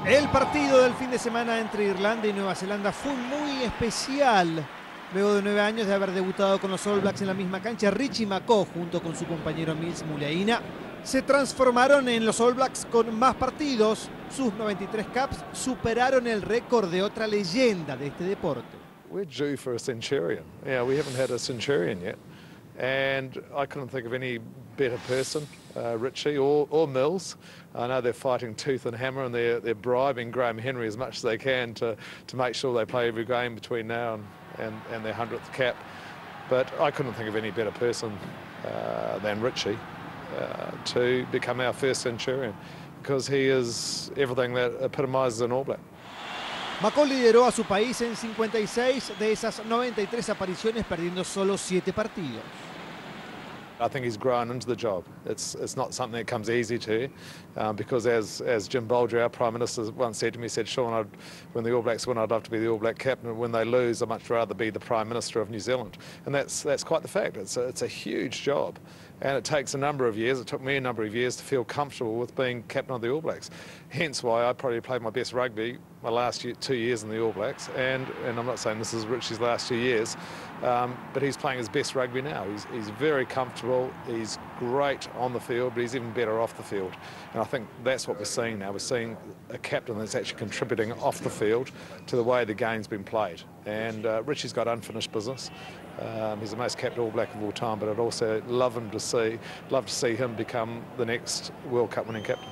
El partido del fin de semana entre Irlanda y Nueva Zelanda fue muy especial. Luego de 9 años de haber debutado con los All Blacks en la misma cancha, Richie Mac Caw, junto con su compañero Mills Muliaina, se transformaron en los All Blacks con más partidos. Sus 93 caps superaron el récord de otra leyenda de este deporte. We're due for a centurion. Yeah, we haven't had a centurion yet. And I couldn't think of any better person, Richie or Mills. I know they're fighting tooth and hammer, and they're bribing Graham Henry as much as they can to make sure they play every game between now and their 100th cap. But I couldn't think of any better person than Richie to become our first centurion, because he is everything that epitomises an All Black. Mac Caw lideró a su país en 56 de esas 93 apariciones, perdiendo solo 7 partidos. I think he's grown into the job. It's not something that comes easy to, because as Jim Bolger, our Prime Minister, once said to me, he said, Sean, when the All Blacks win, I'd love to be the All Black captain. When they lose, I'd much rather be the Prime Minister of New Zealand. And that's quite the fact. It's a huge job. And it takes a number of years. It took me a number of years to feel comfortable with being captain of the All Blacks. Hence why I probably played my best rugby my last 2 years in the All Blacks. And I'm not saying this is Richie's last 2 years, but he's playing his best rugby now. He's very comfortable. He's great on the field, but he's even better off the field. And I think that's what we're seeing now. We're seeing a captain that's actually contributing off the field to the way the game's been played. And Richie's got unfinished business. He's the most capped All Black of all time, but I'd also love to see him become the next World Cup winning captain.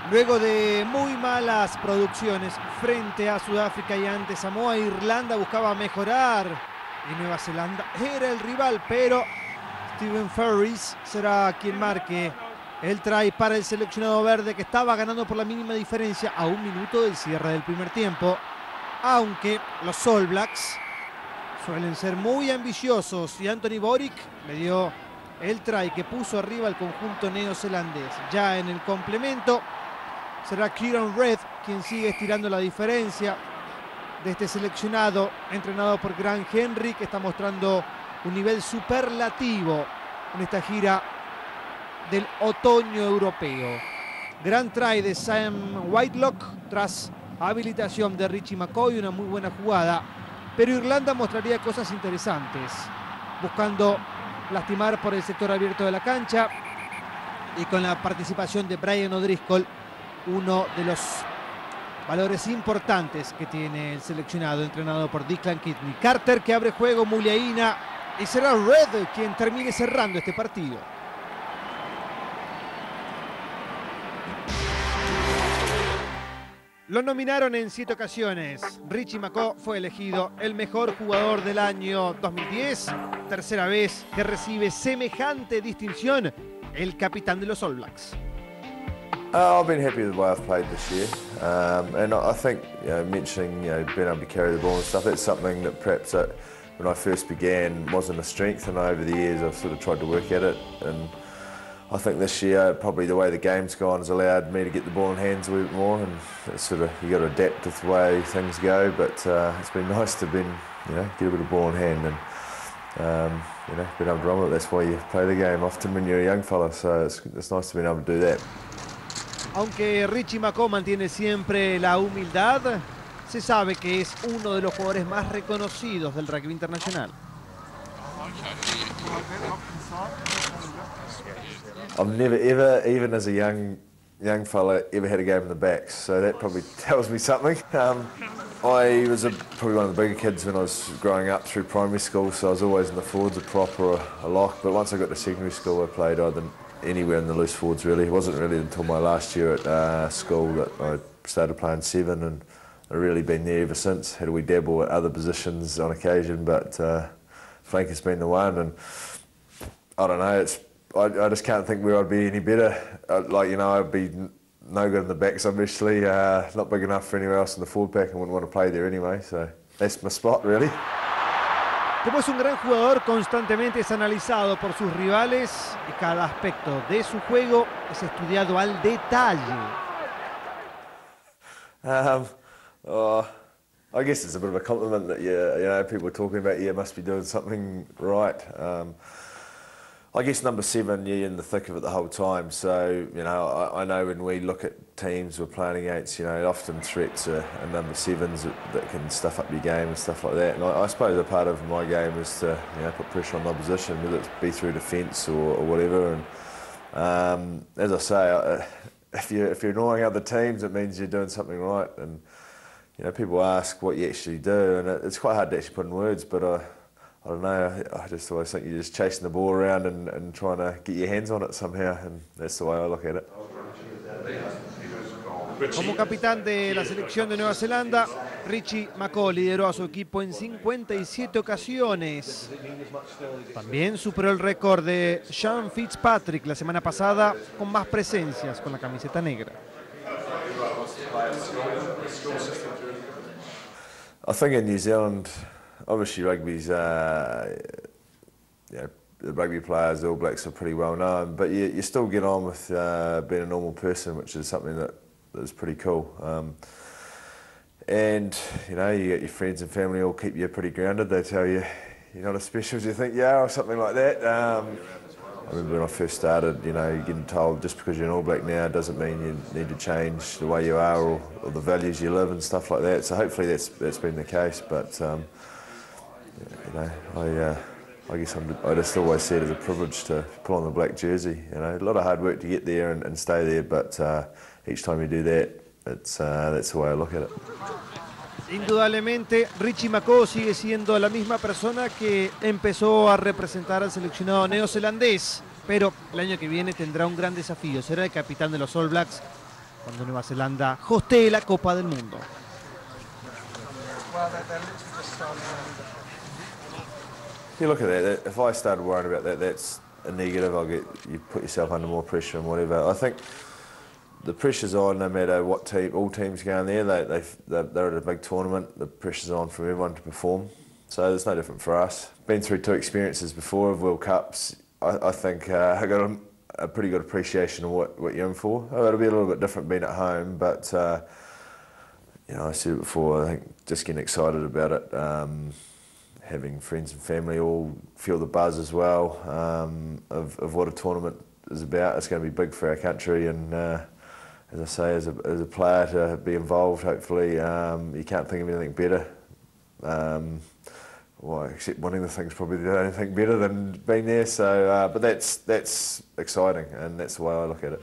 Luego de muy malas producciones frente a Sudáfrica y ante Samoa, Irlanda buscaba mejorar y Nueva Zelanda era el rival, pero Stephen Ferris será quien marque el try para el seleccionado verde, que estaba ganando por la mínima diferencia a 1 minuto del cierre del primer tiempo. Aunque los All Blacks suelen ser muy ambiciosos y Anthony Boric le dio el try que puso arriba al conjunto neozelandés. Ya en el complemento será Kieran Read quien sigue estirando la diferencia de este seleccionado, entrenado por Graham Henry, que está mostrando un nivel superlativo en esta gira del otoño europeo. Gran try de Sam Whitelock tras habilitación de Richie Mac Caw y una muy buena jugada. Pero Irlanda mostraría cosas interesantes, buscando lastimar por el sector abierto de la cancha y con la participación de Brian O'Driscoll, uno de los valores importantes que tiene el seleccionado, entrenado por Declan Kidney. Carter, que abre juego, Muliaina, y será Red quien termine cerrando este partido. Lo nominaron en 7 ocasiones. Richie Mac Caw fue elegido el mejor jugador del año 2010. Tercera vez que recibe semejante distinción el capitán de los All Blacks. I've been happy with the way I've played this year, and I think mentioning being able to carry the ball and stuff, that's something that perhaps when I first began wasn't a strength, and over the years I've sort of tried to work at it. And I think this year probably the way the game's gone has allowed me to get the ball in hands a little bit more, and it's sort of, you got to adapt to the way things go. But it's been nice to get a bit of ball in hand and been able to run with it. That's why you play the game often when you're a young fella, so it's nice to be able to do that. Aunque Richie Mac Caw mantiene siempre la humildad, se sabe que es uno de los jugadores más reconocidos del rugby internacional. I've never ever, even as a young fella, ever had a game in the backs, so that probably tells me something. I was probably one of the bigger kids when I was growing up through primary school, so I was always in the forwards, a prop or a lock, but once I got to secondary school I played either anywhere in the loose forwards really. It wasn't really until my last year at school that I started playing 7, and I've really been there ever since. Had we dabble at other positions on occasion, but flank has been the one, and I don't know, I just can't think where I'd be any better. I'd be no good in the backs obviously, not big enough for anywhere else in the forward pack, and wouldn't want to play there anyway, so that's my spot really. Como es un gran jugador, constantemente es analizado por sus rivales y cada aspecto de su juego es estudiado al detalle. I guess it's a bit of a compliment that people are talking about, must be doing something right. I guess number 7, you're in the thick of it the whole time. So, you know, I know when we look at teams we're playing against, you know, often threats are number 7s that can stuff up your game and stuff like that. And I suppose a part of my game is to, you know, put pressure on the opposition, whether it be through defence or whatever. And as I say, if you're annoying other teams, it means you're doing something right. And you know, people ask what you actually do, and it's quite hard to actually put in words, but I don't know, I just always think you're just chasing the ball around and trying to get your hands on it somehow, and that's the way I look at it. Como capitán de la selección de Nueva Zelanda, Richie Mac Caw lideró a su equipo en 57 ocasiones. También superó el récord de Sean Fitzpatrick la semana pasada con más presencias con la camiseta negra. I think in New Zealand, obviously rugby's, you know, the rugby players, the All Blacks are pretty well known, but you still get on with being a normal person, which is something that is pretty cool. And you know, you get your friends and family all keep you pretty grounded. They tell you you're not as special as you think you are, or something like that. I remember when I first started, you know, getting told just because you're an All Black now doesn't mean you need to change the way you are or the values you live and stuff like that. So hopefully that's been the case. But you know, I guess I just always see it as a privilege to pull on the black jersey. You know, a lot of hard work to get there and stay there, but each time you do that, that's the way I look at it. Indudablemente, Richie Mac Caw sigue siendo la misma persona que empezó a representar al seleccionado neozelandés, pero el año que viene tendrá un gran desafío. Será el capitán de los All Blacks cuando Nueva Zelanda hostee la Copa del Mundo. You look at that, if I started worrying about that, that's a negative. You put yourself under more pressure and whatever. I think the pressure's on no matter what team, all teams going there, they're at a big tournament, the pressure's on for everyone to perform. So it's no different for us. Been through 2 experiences before of World Cups. I think I got a pretty good appreciation of what you're in for. It'll be a little bit different being at home, but you know, I said it before, I think just getting excited about it, having friends and family all feel the buzz as well of what a tournament is about. It's going to be big for our country, and as I say, as a player to be involved, hopefully, you can't think of anything better. Well, except winning the thing's probably the only thing better than being there. So, but that's exciting, and that's the way I look at it.